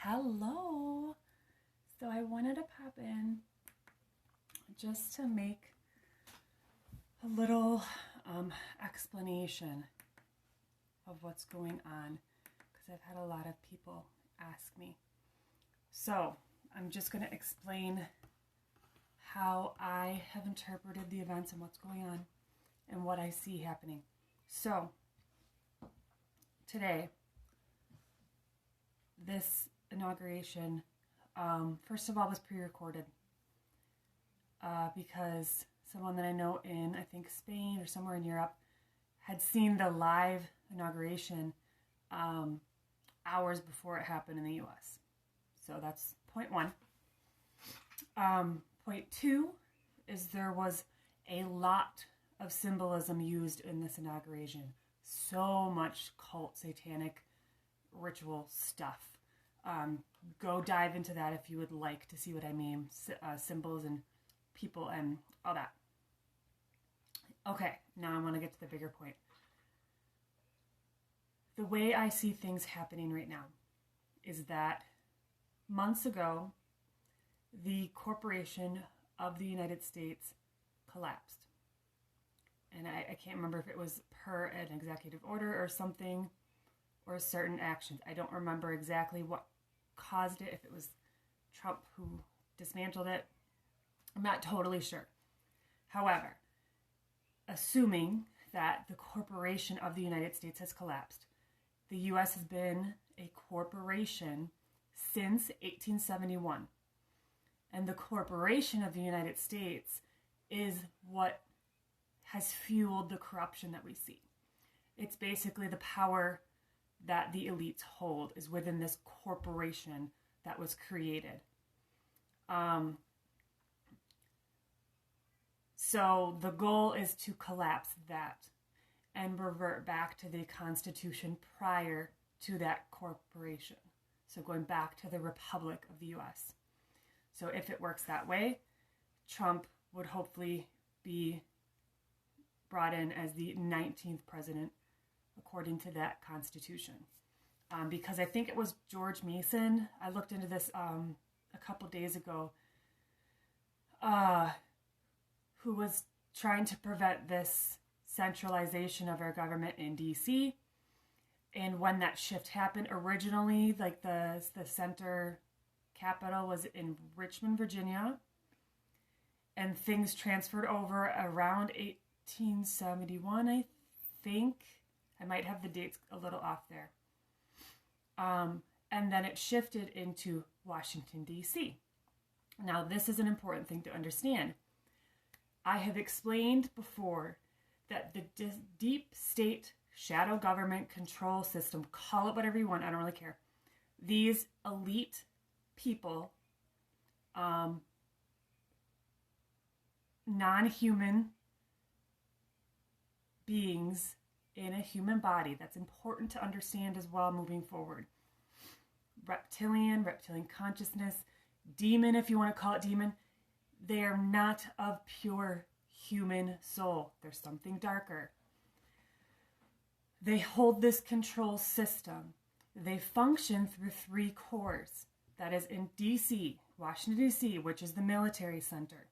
Hello. So I wanted to pop in just to make a little explanation of what's going on, because I've had a lot of people ask me. So I'm just going to explain how I have interpreted the events and what's going on and what I see happening. So today, this inauguration, first of all, was pre-recorded because someone that I know in, I think, Spain or somewhere in Europe had seen the live inauguration hours before it happened in the U.S. So that's point one. Point two is there was a lot of symbolism used in this inauguration. So much cult, satanic, ritual stuff. Go dive into that if you would like to see what I mean. Symbols and people and all that. Okay, now I want to get to the bigger point. The way I see things happening right now is that months ago, the corporation of the United States collapsed. And I can't remember if it was per an executive order or something, or certain actions. I don't remember exactly what caused it, if it was Trump who dismantled it. I'm not totally sure. However, assuming that the corporation of the United States has collapsed, the U.S. has been a corporation since 1871. And the corporation of the United States is what has fueled the corruption that we see. It's basically the power that the elites hold is within this corporation that was created. So the goal is to collapse that and revert back to the Constitution prior to that corporation. So going back to the Republic of the U.S. So if it works that way, Trump would hopefully be brought in as the 19th president according to that Constitution. Because I think it was George Mason, I looked into this a couple days ago, who was trying to prevent this centralization of our government in D.C. And when that shift happened, originally, like the center capital was in Richmond, Virginia, and things transferred over around 1871, I think. I might have the dates a little off there. And then it shifted into Washington, D.C. Now, this is an important thing to understand. I have explained before that the deep state shadow government control system, call it whatever you want, I don't really care. These elite people, non-human beings in a human body. That's important to understand as well moving forward. Reptilian consciousness, demon, if you want to call it demon. They are not of pure human soul. There's something darker. They hold this control system. They function through three cores. That is in D.C., Washington, D.C., which is the military center.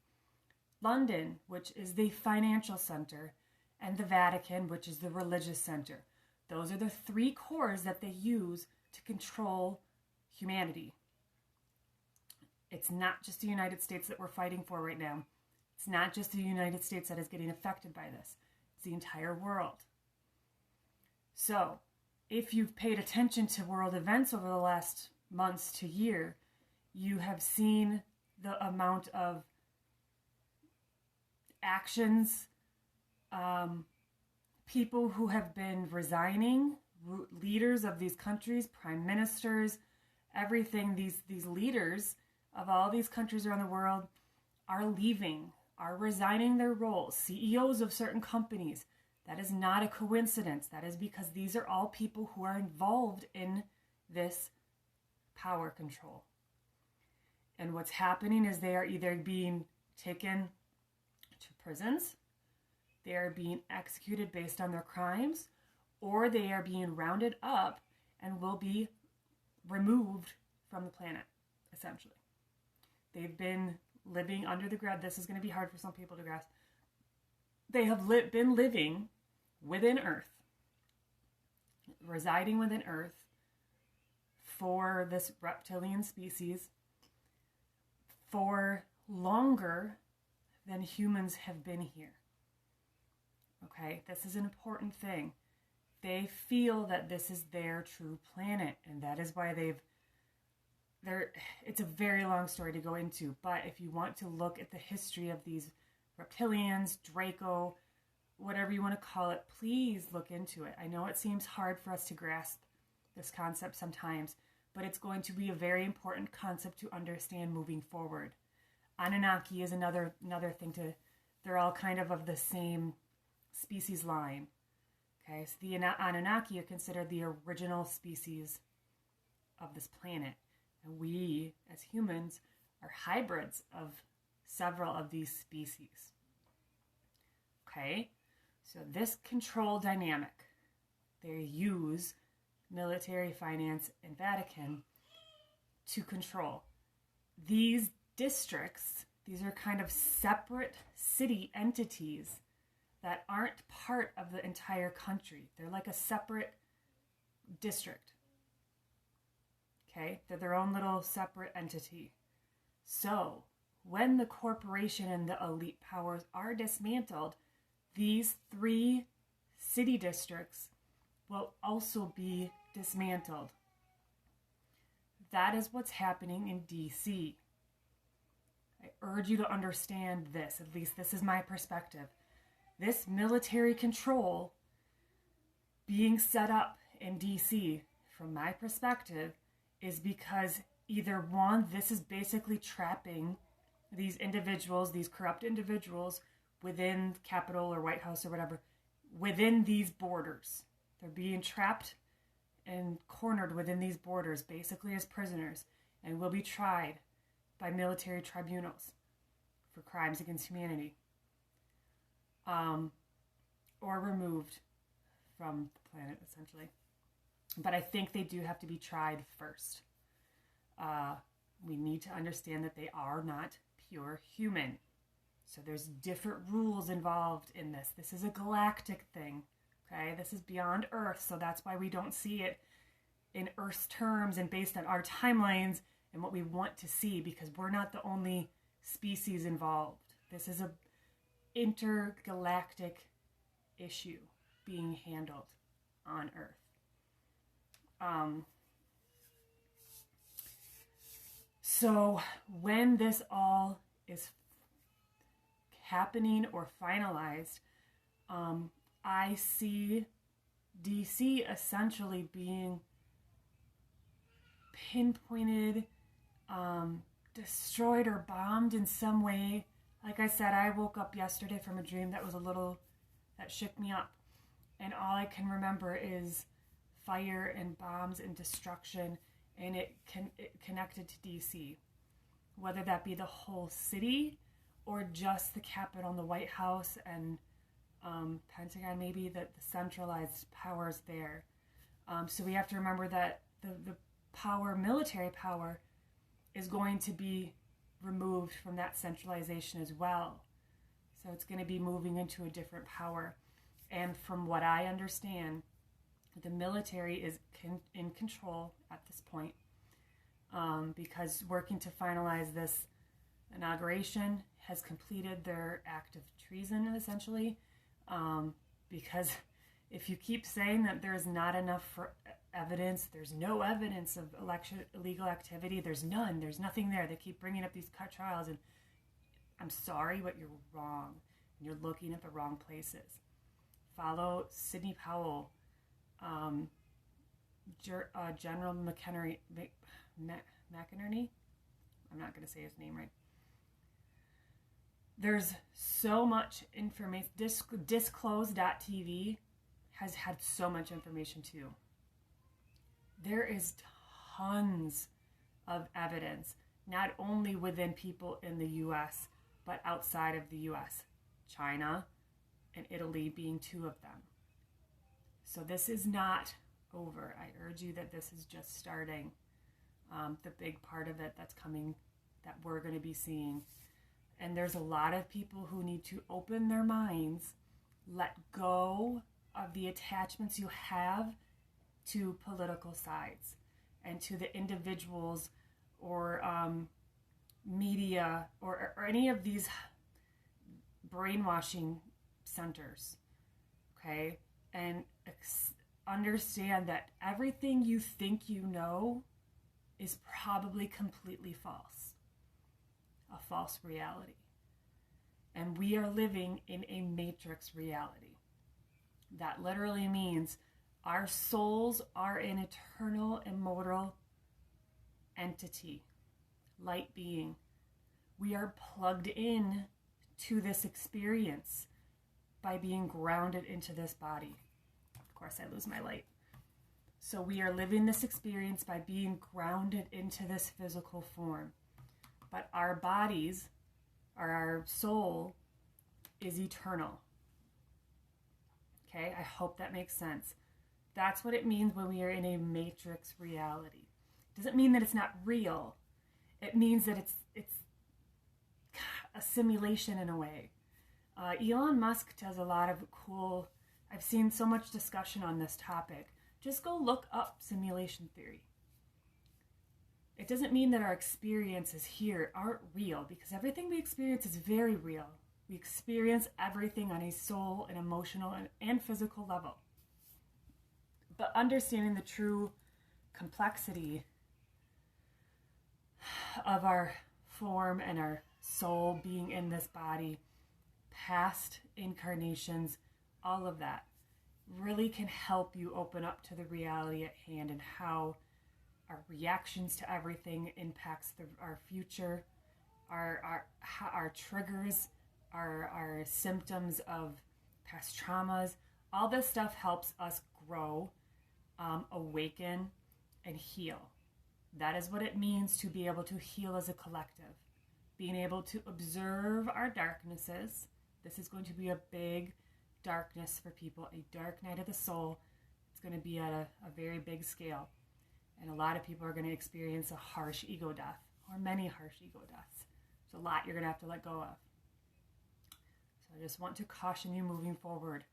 London, which is the financial center. And the Vatican, which is the religious center. Those are the three cores that they use to control humanity. It's not just the United States that we're fighting for right now. It's not just the United States that is getting affected by this. It's the entire world. So, if you've paid attention to world events over the last months to year, you have seen the amount of actions, people who have been resigning, leaders of these countries, prime ministers, everything, these leaders of all these countries around the world are leaving, are resigning their roles, CEOs of certain companies. That is not a coincidence. That is because these are all people who are involved in this power control. And what's happening is they are either being taken to prisons, they are being executed based on their crimes, or they are being rounded up and will be removed from the planet, essentially. They've been living under the ground. This is going to be hard for some people to grasp. They have been living within Earth, residing within Earth for this reptilian species for longer than humans have been here. Okay, this is an important thing. They feel that this is their true planet, and that is why it's a very long story to go into, but if you want to look at the history of these reptilians, Draco, whatever you want to call it, please look into it. I know it seems hard for us to grasp this concept sometimes, but it's going to be a very important concept to understand moving forward. Anunnaki is another thing they're all kind of the same species line. Okay, so the Anunnaki are considered the original species of this planet. And we, as humans, are hybrids of several of these species. Okay, so this control dynamic, they use military, finance, and Vatican to control. These districts, these are kind of separate city entities that aren't part of the entire country. They're like a separate district. Okay, they're their own little separate entity. So, when the corporation and the elite powers are dismantled, these 3 city districts will also be dismantled. That is what's happening in DC. I urge you to understand this. At least this is my perspective. This military control being set up in DC, from my perspective, is because either one, this is basically trapping these individuals, these corrupt individuals within Capitol or White House or whatever, within these borders. They're being trapped and cornered within these borders, basically as prisoners, and will be tried by military tribunals for crimes against humanity, or removed from the planet, essentially. But I think they do have to be tried first. We need to understand that they are not pure human. So there's different rules involved in this. This is a galactic thing, okay? This is beyond Earth, so that's why we don't see it in Earth's terms and based on our timelines and what we want to see, because we're not the only species involved. This is a intergalactic issue being handled on Earth. So when this all is happening or finalized, I see DC essentially being pinpointed, destroyed or bombed in some way. Like I said, I woke up yesterday from a dream that shook me up. And all I can remember is fire and bombs and destruction, and it connected to DC. Whether that be the whole city or just the Capitol and the White House and Pentagon, maybe the centralized powers there. So we have to remember that the military power, is going to be removed from that centralization as well. So it's going to be moving into a different power. And from what I understand, the military is in control at this point, because working to finalize this inauguration has completed their act of treason, essentially, because if you keep saying that there's not enough evidence, there's no evidence of illegal activity, there's nothing there. They keep bringing up these trials, and I'm sorry, but you're wrong. You're looking at the wrong places. Follow Sidney Powell, General McInerney. I'm not going to say his name right. There's so much information. Disclose.tv has had so much information too. There is tons of evidence, not only within people in the U.S., but outside of the U.S., China and Italy being 2 of them. So this is not over. I urge you that this is just starting. the big part of it that's coming, that we're going to be seeing. And there's a lot of people who need to open their minds, let go of the attachments you have to political sides and to the individuals or media or any of these brainwashing centers, okay? And understand that everything you think you know is probably completely false, a false reality. And we are living in a matrix reality. That literally means our souls are an eternal, immortal entity, light being. We are plugged in to this experience by being grounded into this body. Of course, I lose my light. So we are living this experience by being grounded into this physical form. But our bodies, or our soul, is eternal. Okay, I hope that makes sense. That's what it means when we are in a matrix reality. It doesn't mean that it's not real. It means that it's a simulation in a way. Elon Musk does a lot of cool, I've seen so much discussion on this topic. Just go look up simulation theory. It doesn't mean that our experiences here aren't real, because everything we experience is very real. We experience everything on a soul and emotional and physical level. But understanding the true complexity of our form and our soul being in this body, past incarnations, all of that really can help you open up to the reality at hand and how our reactions to everything impacts our future, our triggers, our symptoms of past traumas. All this stuff helps us grow, awaken, and heal. That is what it means to be able to heal as a collective. Being able to observe our darknesses. This is going to be a big darkness for people, a dark night of the soul. It's going to be at a very big scale. And a lot of people are going to experience a harsh ego death, or many harsh ego deaths. There's a lot you're going to have to let go of. So I just want to caution you moving forward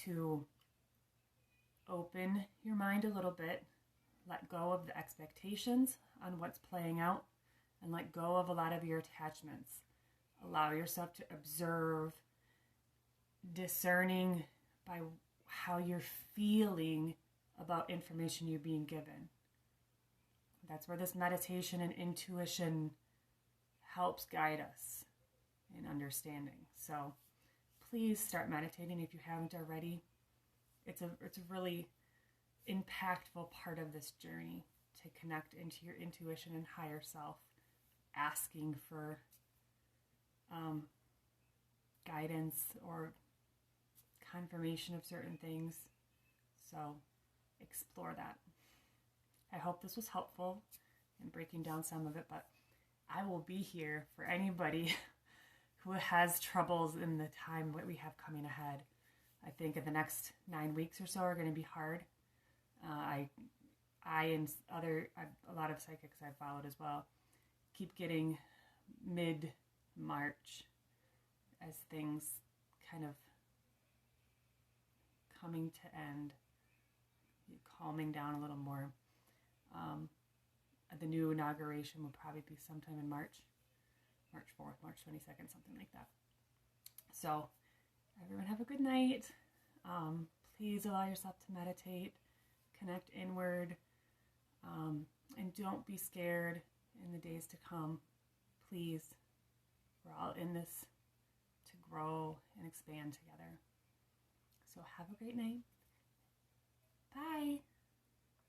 to open your mind a little bit, let go of the expectations on what's playing out, and let go of a lot of your attachments. Allow yourself to observe, discerning by how you're feeling about information you're being given. That's where this meditation and intuition helps guide us in understanding. So please start meditating if you haven't already. It's a really impactful part of this journey to connect into your intuition and higher self, asking for guidance or confirmation of certain things. So explore that. I hope this was helpful in breaking down some of it, but I will be here for anybody who has troubles in the time that we have coming ahead. I think in the next 9 weeks or so are going to be hard. I and a lot of psychics I've followed as well keep getting mid-March as things kind of coming to end, calming down a little more. The new inauguration will probably be sometime in March 4th, March 22nd, something like that. So everyone have a good night. Please allow yourself to meditate, connect inward, and don't be scared in the days to come. Please, we're all in this to grow and expand together. So have a great night. Bye.